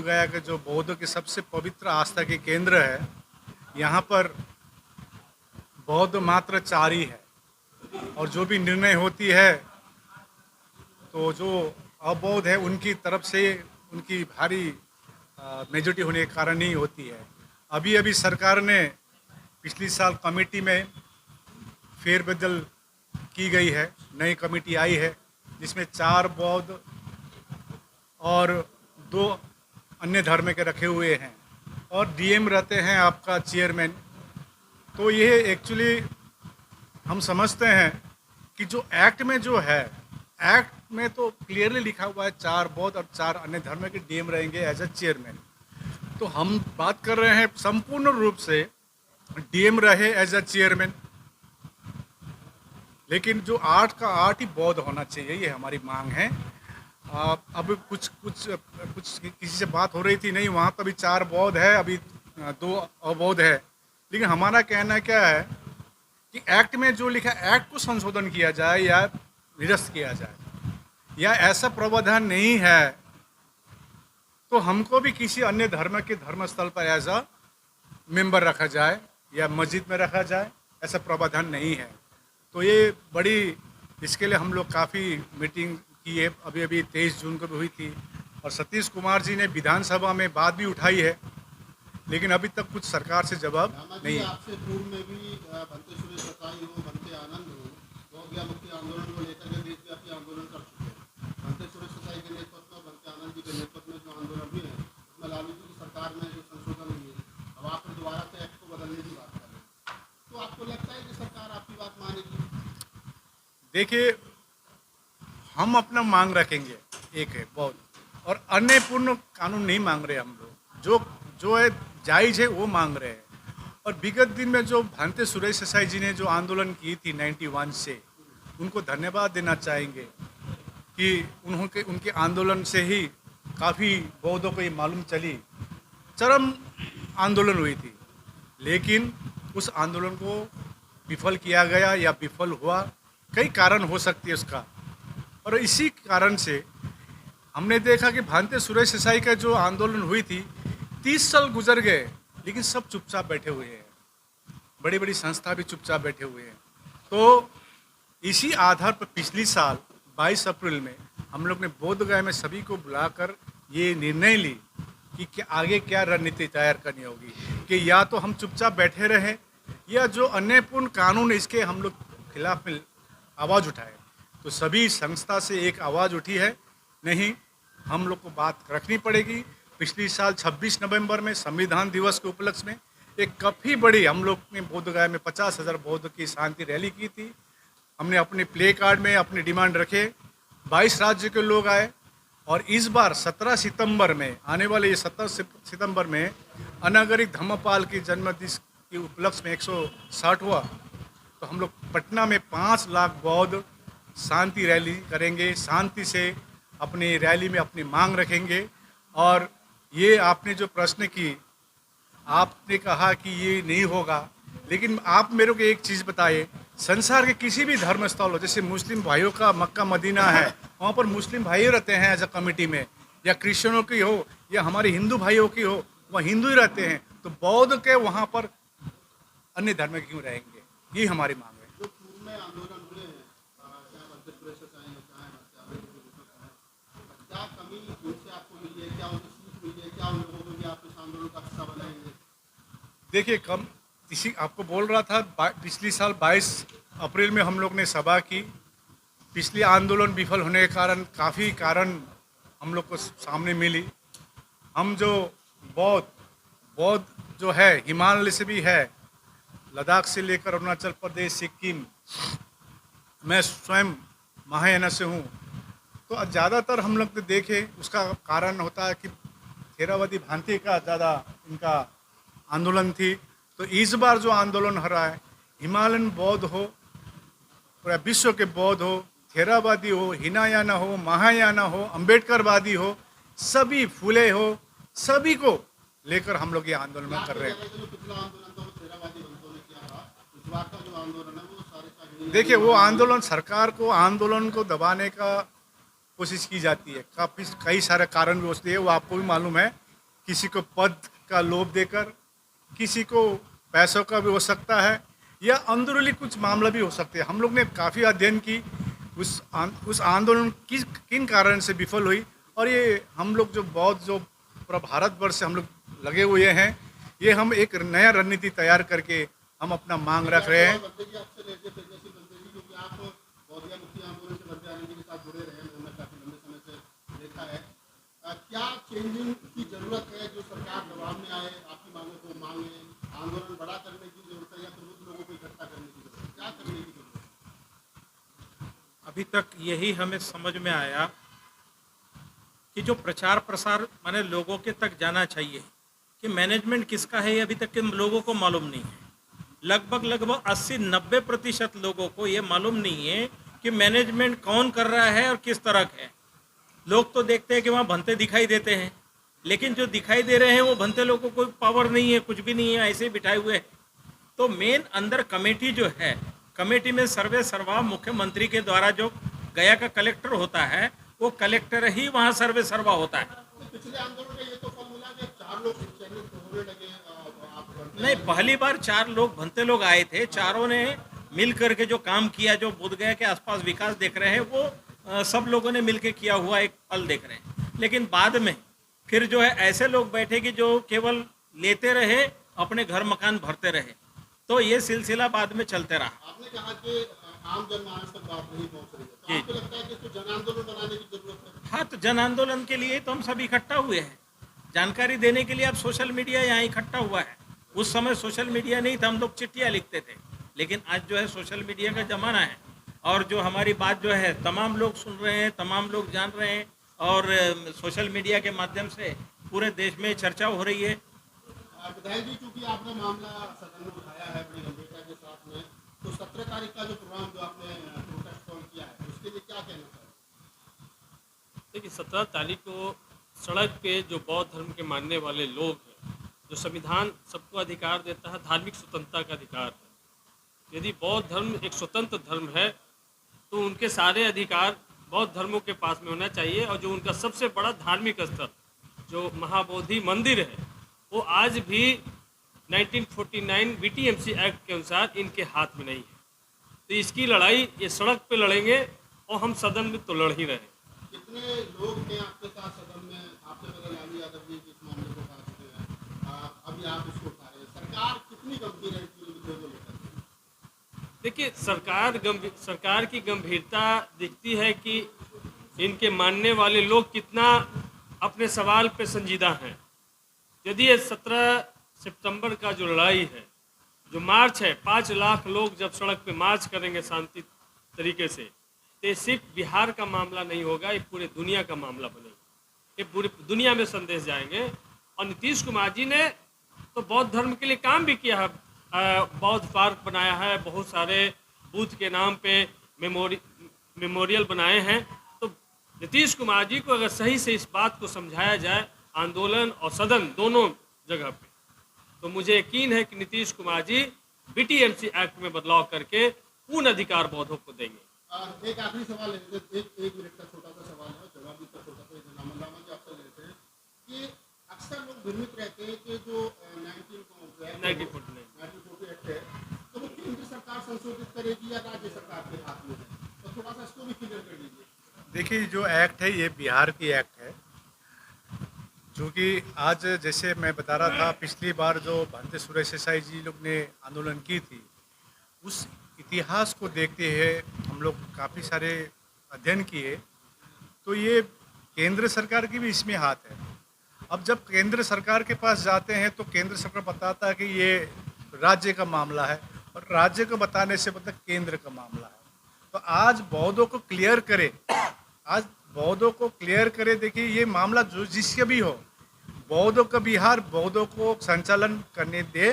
गया के जो बौद्धों के सबसे पवित्र आस्था के केंद्र है, यहाँ पर बौद्ध मात्र 4 ही है। और जो भी निर्णय होती है तो जो अबौद्ध है उनकी तरफ से उनकी भारी मेजोरिटी होने के कारण ही होती है। अभी अभी सरकार ने पिछली साल कमेटी में फेरबदल की गई है, नई कमेटी आई है जिसमें 4 बौद्ध और 2 अन्य धर्म के रखे हुए हैं और डीएम रहते हैं आपका चेयरमैन। तो ये एक्चुअली हम समझते हैं कि जो एक्ट में जो है, एक्ट में तो क्लियरली लिखा हुआ है 4 बौद्ध और 4 अन्य धर्म के डीएम रहेंगे एज ए चेयरमैन। तो हम बात कर रहे हैं संपूर्ण रूप से डीएम रहे एज ए चेयरमैन, लेकिन जो 8 का 8 ही बौद्ध होना चाहिए, ये हमारी मांग है। अब कुछ किसी से बात हो रही थी, नहीं वहाँ पर भी 4 बौद्ध है, अभी 2 अबौद्ध है। लेकिन हमारा कहना क्या है कि एक्ट में जो लिखा है एक्ट को संशोधन किया जाए या निरस्त किया जाए, या ऐसा प्रावधान नहीं है तो हमको भी किसी अन्य धर्म के धर्मस्थल पर एज अ मेंबर रखा जाए या मस्जिद में रखा जाए, ऐसा प्रावधान नहीं है। तो ये बड़ी, इसके लिए हम लोग काफ़ी मीटिंग की है, अभी अभी 23 जून को भी हुई थी और सतीश कुमार जी ने विधानसभा में बात भी उठाई है, लेकिन अभी तक कुछ सरकार से जवाब नहीं है। आपसे पूर्व में भी बनते सुरेश सताई हो, बनते आनंद हो, गौज्ञा मुक्ति आंदोलन को लेकर के देशव्यापी आंदोलन कर चुके हैं। बनते सुरेश सताई के नेतृत्व में, बनते आनंद जी के नेतृत्व में जो आंदोलन हुए हैं उसमें लालू जी की सरकार में जो संशोधन हुई है, अब आप फिर दोबारा से एक्ट को बदलने की बात कर रहे हैं, तो आपको लगता है कि सरकार आपकी बात मानेगी? देखिए, हम अपना मांग रखेंगे, एक है बहुत, और अन्य पूर्ण कानून नहीं मांग रहे हम लोग, जो है जायज़ है वो मांग रहे हैं। और विगत दिन में जो भांते सुरेश देसाई जी ने जो आंदोलन की थी 91 से, उनको धन्यवाद देना चाहेंगे कि उनके आंदोलन से ही काफ़ी बौद्धों को ये मालूम चली, चरम आंदोलन हुई थी, लेकिन उस आंदोलन को विफल किया गया या विफल हुआ, कई कारण हो सकती है उसका। और इसी कारण से हमने देखा कि भांते सुरेश देसाई का जो आंदोलन हुई थी, 30 साल गुजर गए लेकिन सब चुपचाप बैठे हुए हैं, बड़ी बड़ी संस्था भी चुपचाप बैठे हुए हैं। तो इसी आधार पर पिछली साल 22 अप्रैल में हम लोग ने बोधगया में सभी को बुलाकर ये निर्णय ली कि आगे क्या रणनीति तैयार करनी होगी, कि या तो हम चुपचाप बैठे रहें या जो अन्यायपूर्ण कानून इसके हम लोग खिलाफ में आवाज़ उठाए। तो सभी संस्था से एक आवाज़ उठी है, नहीं हम लोग को बात रखनी पड़ेगी। पिछली साल 26 नवंबर में संविधान दिवस के उपलक्ष्य में एक काफ़ी बड़ी हम लोग ने बोधगया में 50,000 बौद्ध की शांति रैली की थी। हमने अपने प्ले कार्ड में अपने डिमांड रखे, 22 राज्य के लोग आए, और इस बार 17 सितंबर में, आने वाले ये 17 सितंबर में अनागरिक धम्मपाल की जन्मदिन के उपलक्ष्य में 160 हुआ, तो हम लोग पटना में 5 लाख बौद्ध शांति रैली करेंगे, शांति से अपनी रैली में अपनी मांग रखेंगे। और ये आपने जो प्रश्न की, आपने कहा कि ये नहीं होगा, लेकिन आप मेरे को एक चीज़ बताइए, संसार के किसी भी धर्म स्थल हो, जैसे मुस्लिम भाइयों का मक्का मदीना है, वहाँ पर मुस्लिम भाई रहते हैं एज अ कमेटी में, या क्रिश्चियनों की हो या हमारे हिंदू भाइयों की हो, वह हिंदू ही रहते हैं, तो बौद्ध के वहाँ पर अन्य धर्म के क्यों रहेंगे? ये हमारी मांग है। जो पूर्व में आंदोलन हुए हैं, चाहे बनते सुरेश सताई हो, चाहे क्या कमी उनसे आपको मिली है, क्या उनकी सीख मिली है, क्या उन लोगों को भी आप इस आंदोलन का हिस्सा बनाएंगे? देखिए, इसी आपको बोल रहा था, पिछली साल 22 अप्रैल में हम लोग ने सभा की। पिछले आंदोलन विफल होने के कारण काफ़ी कारण हम लोग को सामने मिली। हम जो बौद्ध जो है हिमालय से भी है, लद्दाख से लेकर अरुणाचल प्रदेश, सिक्किम, मैं स्वयं महायाना से हूँ, तो ज़्यादातर हम लोग देखे उसका कारण होता है कि थेरावादी भांति का ज़्यादा इनका आंदोलन थी। तो इस बार जो आंदोलन हो रहा है, हिमालयन बौद्ध हो, पूरा विश्व के बौद्ध हो, थेरावादी हो, हिनायाना हो, महायाना हो, अम्बेडकरवादी हो, सभी फूले हो, सभी को लेकर हम लोग ये आंदोलन कर रहे हैं। देखिए, वो आंदोलन सरकार को आंदोलन को दबाने का कोशिश की जाती है, काफ़ी कई सारे कारण भी होते हैं, वो आपको भी मालूम है किसी को पद का लोभ देकर, किसी को पैसों का भी हो सकता है, या अंदरूनी कुछ मामला भी हो सकते हैं। हम लोग ने काफ़ी अध्ययन की उस आंदोलन किस किन कारण से विफल हुई, और ये हम लोग जो बौद्ध जो पूरा भारतवर्ष से हम लोग लगे हुए हैं, ये हम एक नया रणनीति तैयार करके हम अपना मांग रख रहे हैं। बंते जी आपसे लेके तेजस्वी बंते जी, क्योंकि आप बौद्ध मुक्ति आंदोलन से बनते आनंद जी के साथ जुड़े रहे हैं, हमने काफी लंबे समय से देखा है। क्या चेंजिंग की जरूरत है, जो सरकार दबाव में आए, आपकी मांगों को मांगे, आंदोलन बड़ा करने की जरूरत है, या फिर लोगों को इकट्ठा करने की जरूरत है? क्या करने की जरूरत है? अभी तक यही हमें समझ में आया कि जो प्रचार प्रसार माने लोगों के तक जाना चाहिए कि मैनेजमेंट किसका है, ये अभी तक के लोगों को मालूम नहीं है। लगभग 80-90% लोगों को ये मालूम नहीं है कि मैनेजमेंट कौन कर रहा है और किस तरह का है। लोग तो देखते हैं कि वहाँ भंते दिखाई देते हैं, लेकिन जो दिखाई दे रहे हैं वो भंते लोगों को कोई पावर नहीं है, कुछ भी नहीं है, ऐसे ही बिठाए हुए हैं। तो मेन अंदर कमेटी जो है, कमेटी में सर्वे सर्वा मुख्यमंत्री के द्वारा जो गया का कलेक्टर होता है, वो कलेक्टर ही वहाँ सर्वे सर्वा होता है। पिछले आंदोलन का ये तो फल मिला कि 4 लोग चयनित होने लगे। आप बनते नहीं, पहली बार 4 लोग भंते लोग आए थे, चारों ने मिल करके जो काम किया, जो बोधगया के आसपास विकास देख रहे हैं, वो सब लोगों ने मिलके किया हुआ एक फल देख रहे हैं। लेकिन बाद में फिर जो है ऐसे लोग बैठे कि जो केवल लेते रहे, अपने घर मकान भरते रहे, तो ये सिलसिला बाद में चलते रहा। आपने कहा कि आम जनमानस तक बात नहीं पहुंच रही है, तो आपको लगता है कि इसको जन आंदोलन बनाने की जरूरत है? हाँ, तो जन आंदोलन के लिए तो हम सब इकट्ठा हुए हैं, जानकारी देने के लिए। अब सोशल मीडिया यहाँ इकट्ठा हुआ है। उस समय सोशल मीडिया नहीं था, हम लोग चिट्ठियाँ लिखते थे, लेकिन आज जो है सोशल मीडिया का ज़माना है, और जो हमारी बात जो है तमाम लोग सुन रहे हैं, तमाम लोग जान रहे हैं, और सोशल मीडिया के माध्यम से पूरे देश में चर्चा हो रही है। विधायक जी, चूंकि आपने मामला सदन में उठाया है बड़ी गंभीरता के साथ में, तो 17 तारीख का जो प्रोग्राम जो आपने प्रोटेस्ट कॉल किया है, उसके लिए क्या कहना चाहिए? देखिए, 17 तारीख को सड़क पे जो बौद्ध धर्म के मानने वाले लोग हैं, जो संविधान सबको अधिकार देता है, धार्मिक स्वतंत्रता का अधिकार है। यदि बौद्ध धर्म एक स्वतंत्र धर्म है, तो उनके सारे अधिकार बौद्ध धर्मों के पास में होना चाहिए। और जो उनका सबसे बड़ा धार्मिक स्थल जो महाबोधि मंदिर है, वो आज भी 1949 बीटीएमसी एक्ट के अनुसार इनके हाथ में नहीं है। तो इसकी लड़ाई ये सड़क पे लड़ेंगे, और हम सदन में तो लड़ ही रहे हैं। कितने लोग थे आपके साथ सदन में? आपसे पहले लालू यादव जी इस मामले को उठा चुके हैं, अभी आप इसको उठा रहे हैं। सरकार कितनी गंभीर है इस मुद्दे को लेकर? देखिए, सरकार की गंभीरता दिखती है कि इनके मानने वाले लोग कितना अपने सवाल पे संजीदा हैं। यदि ये 17 सितंबर का जो लड़ाई है, जो मार्च है, 5 लाख लोग जब सड़क पे मार्च करेंगे शांति तरीके से, तो ये सिर्फ बिहार का मामला नहीं होगा, ये पूरे दुनिया का मामला बनेगा। ये पूरी दुनिया में संदेश जाएंगे। और नीतीश कुमार जी ने तो बौद्ध धर्म के लिए काम भी किया है, बौद्ध पार्क बनाया है, बहुत सारे बुद्ध के नाम पे मेमोरियल बनाए हैं। तो नीतीश कुमार जी को अगर सही से इस बात को समझाया जाए, आंदोलन और सदन दोनों जगह पे, तो मुझे यकीन है कि नीतीश कुमार जी बीटीएमसी एक्ट में बदलाव करके पूर्ण अधिकार बौद्धों को देंगे। एक आखिरी सवाल है, एक मिनट का छोटा सा सवाल है, जवाब भी इसका छोटा सा रामन रामन जी आपसे लेते हैं कि अक्सर लोग भ्रमित रहते हैं कि जो 1948 एक्ट है, तो वो केंद्र सरकार संशोधित करेगी या राज्य सरकार के हाथ में है, तो थोड़ा सा इसको भी क्लियर कर लीजिए। देखिए, जो एक्ट है ये बिहार की एक्ट है, क्योंकि आज जैसे मैं बता रहा था, पिछली बार जो भंते सुरेश देसाई जी लोग ने आंदोलन की थी, उस इतिहास को देखते हुए हम लोग काफ़ी सारे अध्ययन किए, तो ये केंद्र सरकार की भी इसमें हाथ है। अब जब केंद्र सरकार के पास जाते हैं तो केंद्र सरकार बताता है कि ये राज्य का मामला है, और राज्य को बताने से मतलब केंद्र का मामला है। तो आज बौद्धों को क्लियर करे, आज बौद्धों को क्लियर करे। देखिए, ये मामला जो जिसके भी हो, बौद्धों का बिहार बौद्धों को संचालन करने दे,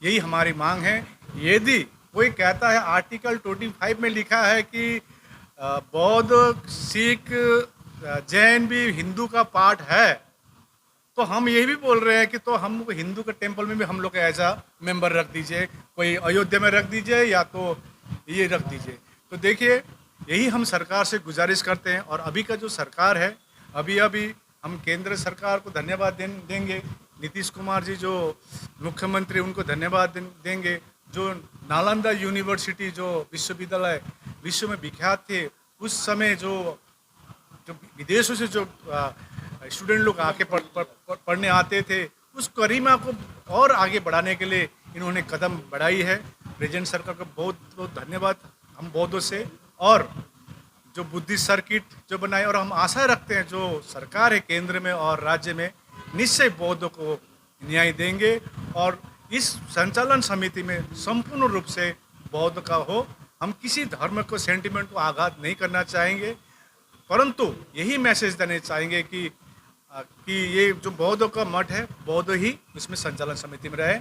यही हमारी मांग है। यदि कोई कहता है आर्टिकल 25 में लिखा है कि बौद्ध, सिख, जैन भी हिंदू का पार्ट है, तो हम ये भी बोल रहे हैं कि तो हम हिंदू के टेम्पल में भी हम लोग ऐसा मेंबर रख दीजिए, कोई अयोध्या में रख दीजिए या तो ये रख दीजिए। तो देखिए, यही हम सरकार से गुजारिश करते हैं। और अभी का जो सरकार है, अभी हम केंद्र सरकार को धन्यवाद देंगे। नीतीश कुमार जी जो मुख्यमंत्री, उनको धन्यवाद देंगे। जो नालंदा यूनिवर्सिटी जो विश्वविद्यालय विश्व में विख्यात थे, उस समय जो जो विदेशों से जो स्टूडेंट लोग आके पढ़ने आते थे, उस गरिमा को और आगे बढ़ाने के लिए इन्होंने कदम बढ़ाई है। प्रेजेंट सरकार को बहुत बहुत धन्यवाद हम बौद्धों से। और जो बुद्धिस्ट सर्किट जो बनाए, और हम आशा रखते हैं जो सरकार है केंद्र में और राज्य में, निश्चय बौद्धों को न्याय देंगे और इस संचालन समिति में संपूर्ण रूप से बौद्ध का हो। हम किसी धर्म को, सेंटिमेंट को आघात नहीं करना चाहेंगे, परंतु यही मैसेज देने चाहेंगे कि ये जो बौद्धों का मठ है, बौद्ध ही इसमें संचालन समिति में रहे।